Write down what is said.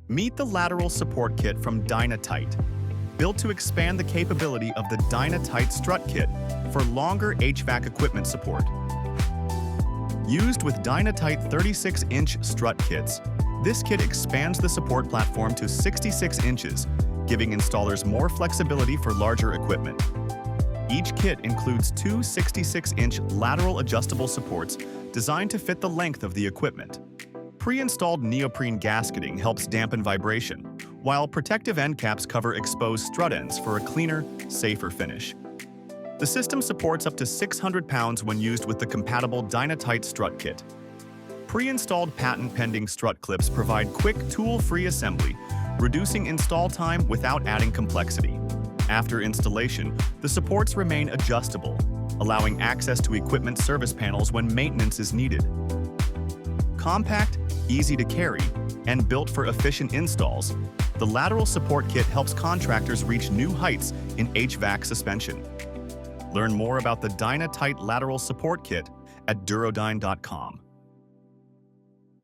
Meet the Lateral Support Kit from Dyna-Tite, built to expand the capability of the Dyna-Tite Strut Kit for longer HVAC equipment support. Used with Dyna-Tite 36-inch strut kits, this kit expands the support platform to 66 inches, giving installers more flexibility for larger equipment. Each kit includes two 66-inch lateral adjustable supports designed to fit the length of the equipment. Pre-installed neoprene gasketing helps dampen vibration, while protective end caps cover exposed strut ends for a cleaner, safer finish. The system supports up to 600 pounds when used with the compatible Dyna-Tite strut kit. Pre-installed patent-pending strut clips provide quick, tool-free assembly, reducing install time without adding complexity. After installation, the supports remain adjustable, allowing access to equipment service panels when maintenance is needed. Compact, easy to carry, and built for efficient installs, the Lateral Support Kit helps contractors reach new heights in HVAC suspension. Learn more about the Dyna-Tite Lateral Support Kit at durodyne.com.